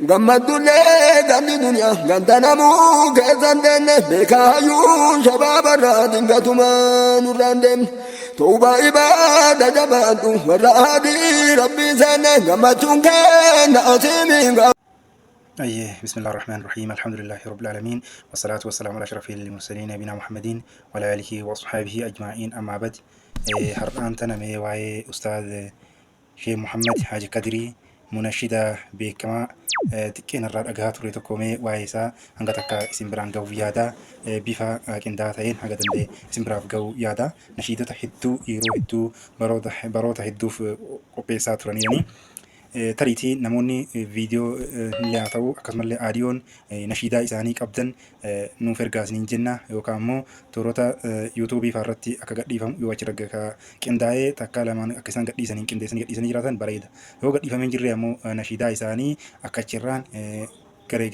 gammaddulle gamni duniyaa gantanamuu keessan deenne beekaayyuu shababarraa dingatuma nurraan deemne tuuba ibaada jabaadhu warra adii rabbii seenne gammachuun kenna asiimiin بسم الله الرحمن الرحيم الحمد لله رب العالمين والصلاة والسلام على أشرف المرسلين نبينا محمد وعلى آله وصحبه أجمعين أما بعد هران تنمي واي أستاذ شيخ محمد حاج كدري منشدة بكما تكين الرار أجهات ريتكومي وايسا هنغتك اسم بران جو يادا بيفا كنداتين هنغتن دي اسم براف جو يادا نشيدة تحدو يرو هدو باروتا هدو في قبيسات رانياني تريتي نموني فيديو اللي عطاو أكمل آديون نشيدا إساني قبضن نوفر غازنين جنة يوكامو توروتا يوتيوبي فارتي أكا قد ديفهم يواجرقا كنداي تاكا لمان أكسان قد ديسانين كنديساني جراتان بريد يو قد ديفهم جريامو نشيدا إساني أكا چران غري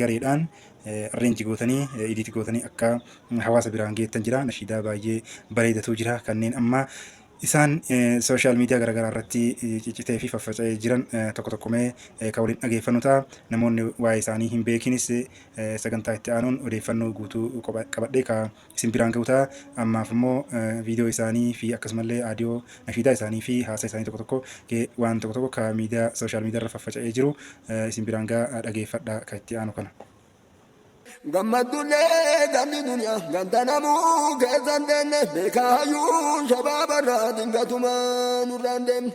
رينج غوتني إديت غوتني أكا حواس برانجي تنجرا نشيدا بايجي بريدة توجرا كنين أما isaan social media garagaraa irratti ciccitee fi faffaca'ee jiran tokko tokkomee kan waliin dhageeffannu ta'a. Namoonni waa'ee isaanii hin beekinis sagantaa itti aanuun odeeffannoo guutuu qabadhee kan isin biraan ga'u ta'a. Ammaaf immoo viidiyoo isaanii fi akkasumallee aadiyoo nashiidaa isaanii fi haasaa isaanii tokko tokko waan tokko tokko kan miidiyaa social media irra faffaca'ee jiru isin biraan ga'a dhageeffadha kan itti aanu kana. gammaddulle gamni duniyaa gantanamuu keessan deenne beekaayyuu shababarraa dingatuma nurraan deemne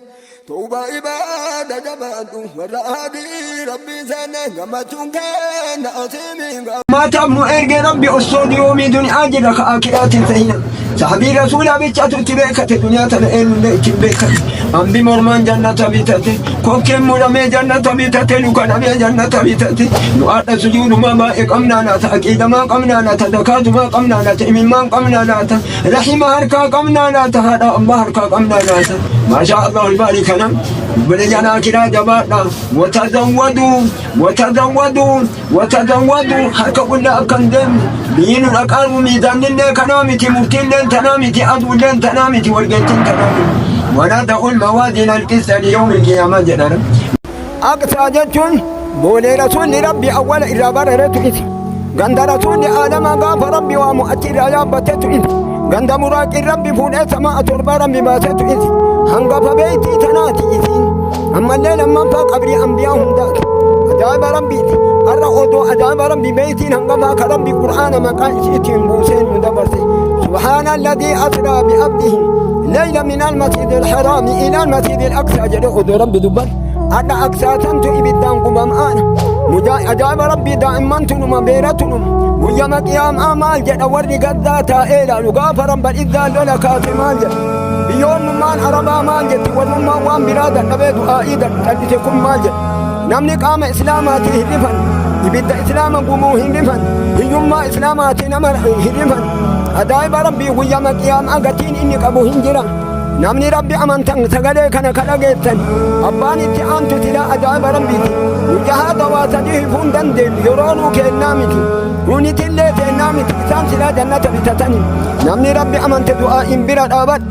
tuuba ibaada jabaadhu warra adii rabbii seenne gammachuun kenna asiimiin maatamu erge rabbi osoo diyoomii duniyaa jira ka akiraatiin sahina sahabii rasuulaa bichaatu itti beekate duniyaa tana eenyullee itti beekate ambi mormaan jannata bitate kokkeen muramee jannata bitate lukanamee jannata bitate nu adha sujuuduma baay'ee qabnaanata aqiidamaa qabnaanata dakaatumaa qabnaanata imimmaan qabnaanata rahima harkaa qabnaanata haadha abbaa harkaa qabnaanata maashaa allah ulbaari kanam بلجنا كلا جبارنا وتزودوا حركة كلها أكندم بين الأقارب ميزان لنا كنامتي مفتين لن تنامتي أدو لن تنامتي والجنتين تنامتي ونادع الموازين القسط ليوم القيامة جنرا أقصاجتون بولي رسول ربي أول إذا بررت إثي غند رسول آدم غاف ربي ومؤتي رأيان بتت إثي غند مراك ربي فول سماء تربى ربي باتت إثي هنغف بيتي تناتي إثي أما الليل أما فاق قبري أنبياءهم ذاك أجاب ربي الرأودو أجاب ربي بيتي هنغفاك ربي قرآن مقال شئتهم بوسين مدبرتي سبحان الذي أسرى بعبده ليلة من المسجد الحرام إلى المسجد الأقصى جدعود ربي دبر أدى أقصى تنتو إبدان قبام آنا أجاب ربي دائما تنم بيرتنم ويما قيام آمال جد ورد قداتا إيلا لغاف رب الإذال ولا كاتمان جد بيون مان عربا مال جد ورمان وان برادة نبيد آئيدا تلتكم مال جد نمني قام إسلاماتي هدفن يبدأ إسلاما قموه هدفن يجمع إسلاماتي نمر هدفن أدائب ربي ويما قيام أغتين إني قبوه هنجرا نمني ربي أمانتن سغلي كان كلاغيتن أباني تيانتو تلا أدائب ربي وجهاد واتديه فوندن دل يرونو كالنامتي ونتي اللي تنامتي إسان سلا جنة بتتني نمني ربي أمانت دعاء برا الأبد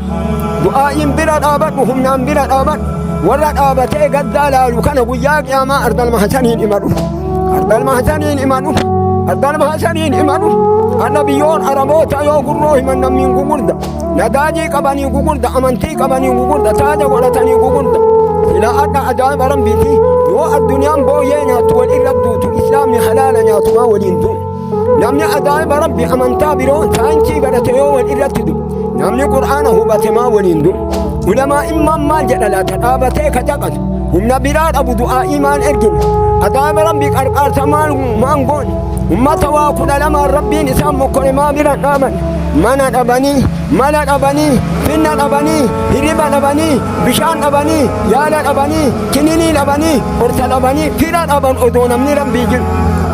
دعاء برا الأبد وهم نام برا الأبد ورا الأبد قد دلالو كان وياك يا ما أرض المحسنين إمانو أرض المحسنين إمانو أرض المحسنين إمانو النبيون أرموتا يوغروه من نمين غوردا نداجي قباني غوردا أمانتي قباني غوردا تاجا ولتاني غوردا إلى أدى أجاب ربيتي يو الدنيا بوينا تول إردو إسلامي حلالا ياتوا وليندو نمني أجاب ربي أمانتا برون تانشي برتيو والإردو نمني قرآنه باتما وليندو علماء إمام مال جلالة تابتي كتاقت هم نبرات أبو دعاء إيمان إرجل أجاب ربي قرقار تمال مانقون أمة واقود لما ربي نسام مكري ما برات نامن مانا أباني مالا أباني فينا أباني هربا أباني بشان أباني يالا أباني كنيني أباني أرسل أباني فيران أبان أدو نمني ربي جل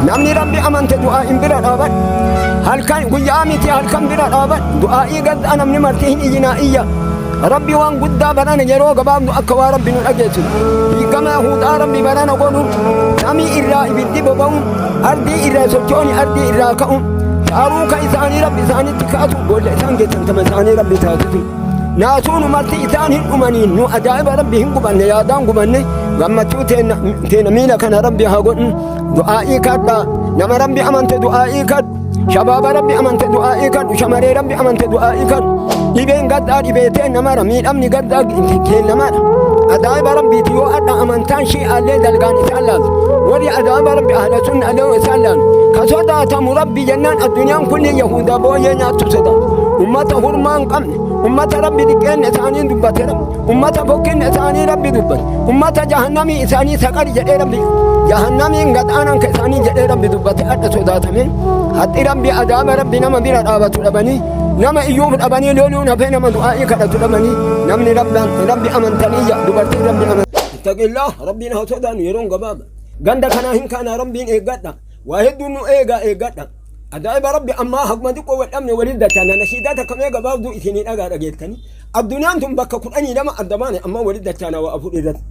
نمني ربي أمانت دعاء برات أبان هل كان قيامتي هل كان برات أبان دعائي قد أنا من مرتهن إجنائية ربي وان قد برانا جرو قبام أكوا ربي نلقيت كما هو ربي برانا قولوا نمي إرى إبدي ببون أردي إرى سجوني أردي إرى كأم شعروك إساني ربي إساني تكاتو قول إسان جيتن تمساني ربي تاتو ناسون مرتي إسان هن أمانين نو أجائب ربي هن قبان يادان قبان gammachuu teena miila kana rabbi haa godhu du'aa'ii kadha nama rabbi amante du'aa'ii kadhu shabaaba rabbi amante du'aa'ii kadhu shamaree rabbi amante du'aa'ii kadhu dhibeen gaddaa dhibeetee namara miidhamni gaddaa kee namara adaa'iba rabbiiti yoo adha amantaan shi'aallee dalgaan isaan laalu warri adaa'iba rabbi ahla sunna allee isaan laalu ka sodaatamu rabbi jennaan addunyaan kunni yahudaa booyyee nyaattu sodaatu ummata hurmaan qabne ummata rabbi diqqeen isaanii dubbate rabbi ummata bokkin isaanii rabbi dubbate ummata jahannamii isaanii saqari jedhee rabbi jahannamiin gadhaanan ka isaanii jedhee rabbi dubbate adha sodaatame haxi rabbi adaaba rabbi nama bira dhaabatu dhabanii nama iyyuu dhabanii looluun hafee nama du'aa'ii kadhatu dhabanii namni rabbi amantanii dubartiin rabbi amantanii ittaqillaa rabbiin haa sodaannu yeroon gabaaba ganda kanaa hin kaanaa rabbiin eeggadha waa hedduun nu eeggadha adaa'iba rabbi ammaa hagma xiqqoo wadhabne waliin dachaana nashiidaa takka mee gabaabduu isinii dhagaa dhageettanii addunyaan tun bakka 12 adda baane amma waliin dachaana waa afur irratti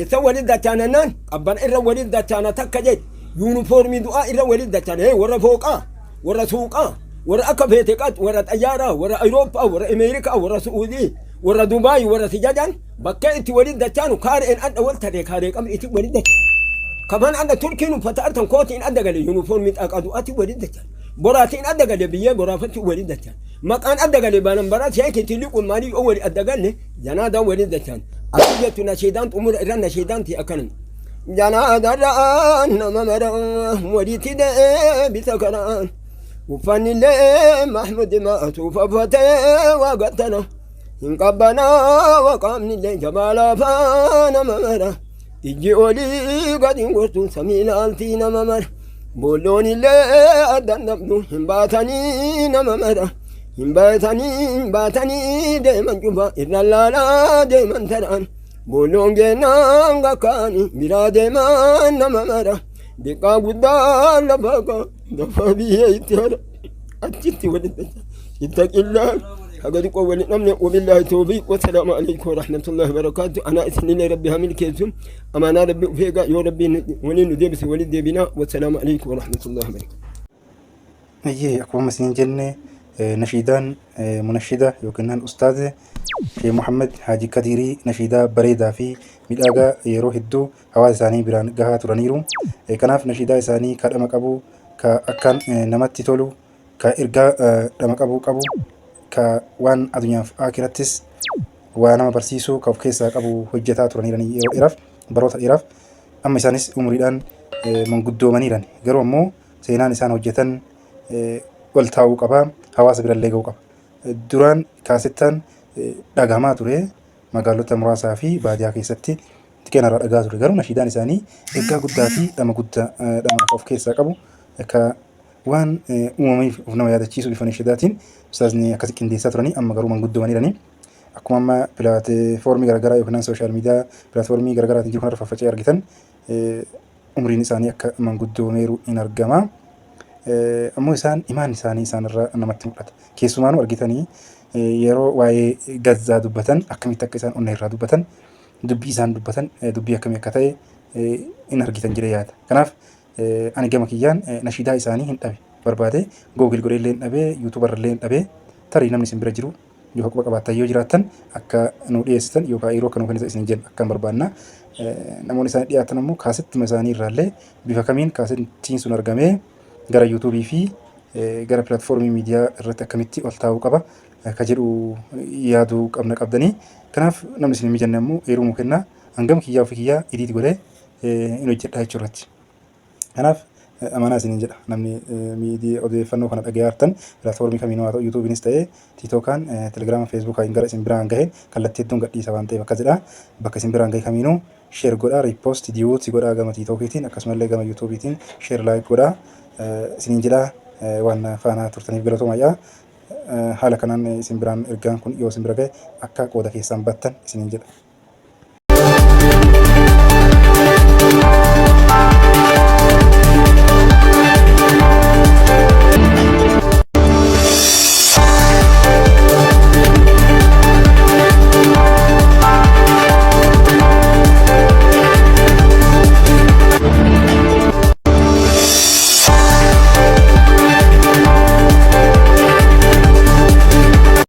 eessa waliin dachaanannaan qabbana irra waliin dachaana takka jedhe yuunifoormii du'aa irra waliin dachaana warra fooqaa warra suuqaa warra akka feeteqaat warra xayyaaraa warra Awurooppaa warra Ameerikaa warra Su'uudii warra Dubaay warra Sijajan bakka itti waliin dachaanu kaareen adda wal taree kaaree qabni itti waliin dachaana kaban adda turkiin uffata artan kootiin adda gale yuunifoormii xaqadu ati waliin dachaana boraatiin adda gale biyyee boraafatti waliin dachaana maqaan adda gale baanan baraa sheekeetiin liquun maalii oo wali adda galle janaadaa waliin dachaana ati jettu nashiidaan xumura irra nashiidaanti akkanan janaadarraan nama mara waliitti deebisa karaan uffanni illee mahmudi maatuuf affatee waaqattana hin qabbanaa waqaamni illee jabaalaafaa nama mara ijji olii gadi gortuun samii laaltii nama mara boolloon illee addan dhabdu hin baatanii nama mara hin baatanii deeman cufa irra laalaa deeman taraan boolloon gennaan gakkaanii biraa deeman nama mara diqqaa guddaa lafa biyyee itti hara achitti walitti ittaqillaa hagadi qoo waliin dhabne wabillahi tawfiiq wassalaamu alaykum warahmatullahi wabarakaatu anaa isinillee rabbi hamil keessum amaanaa rabbi ufeegaa yoo rabbiin waliin nu deebise waliin deebinaa wassalaamu alaykum warahmatullahi wabarakaatu ayyee akkuma isin jenne nashiidaan munashida yookiin ustaaz Sheekh Muhammad Haji Kadirii nashiidaa bareedaa fi midhagaa yeroo hedduu hawaasa isaanii biraan gahaa turaniiru. Kanaaf nashiidaa isaanii kadhama qabu, ka akkaan namatti tolu, ka ergaa dhama qabu ka waan addunyaaf akirattis waa nama barsiisuu ka of keessaa qabu hojjetaa turaniiranii yeroo dheeraaf baroota dheeraaf amma isaanis umuriidhaan manguddoomaniiran garuu ammoo seenaan isaan hojjetan wal taa'uu qaba, hawaasa birallee ga'uu qaba. Duraan kaasettaan dhagahamaa ture magaalota muraasaa fi baadiyaa keessatti xiqqeenarraa dhagaa ture garuu nashiidaan isaanii ergaa guddaa fi dhama of keessaa qabu akka waan uumamiif of nama yaadachiisu bifa nashiidaatiin ustaazni akkasi qindeessaa turanii amma garuu manguddoomaniiranii akkuma amma pilaatfoormii garaagaraa yookiin sooshaal miidiyaa pilaatfoormii garaagaraatiin jiru kanarra faffaca'ee argitan umriin isaanii akka manguddoomeeru in argama. Ammoo isaan imaan isaanii isaanirraa namatti mul'ata. Keessumaanuu argitanii yeroo waa'ee gazzaa dubbatan akkamitti akka isaan onna irraa dubbatan dubbii isaan dubbatan dubbii akkamii akka ta'e in argitan jedhee yaada. Kanaaf ani gama kiyyaan nashiidaa isaanii hin dhabe barbaade googil godhee illee hin dhabe yuutuubarra illee hin dhabe tarii namni isin bira jiru yoo quba qabaattan yoo jiraattan akka nu dhiyeessitan yookaan yeroo akka nu kennitan isin jenna akkan barbaanna. Namoonni isaanii dhiyaatan ammoo kaasettima isaanii irraallee bifa kamiin kaasettiin sun argamee gara yuutuubii fi gara pilaatfoormii miidiyaa irratti akkamitti ol taa'uu qaba ka jedhu yaaduu qabdanii. Kanaaf namni isin mijanne ammoo yeroo nu kennaa hangam kiyyaa ofii kiyyaa idiit godhee in hojjedhaa jechuurratti. Kanaaf amanaa isiniin jedha namni miidiyaa odeeffannoo kana dhaga'aa jirtan pilaatfoormii kamiinuu haa ta'u yuutuubiinis ta'ee tiitookaan telegiraama feesbuukaan gara isin biraan gahe kallattii hedduun gadhiisa waan ta'eef akka jedha bakka isin biraan gahe kamiinuu sheer godhaa riipoost diiyuuti godhaa gama tiitookiitiin akkasumallee gama yuutuubiitiin sheer laayik godhaa isiniin jedha waan faana turtaniif galatoomaa. Haala kanaan isin biraan ergaan kun yoo isin bira gahe akka qooda keessaan battan isiniin jedha.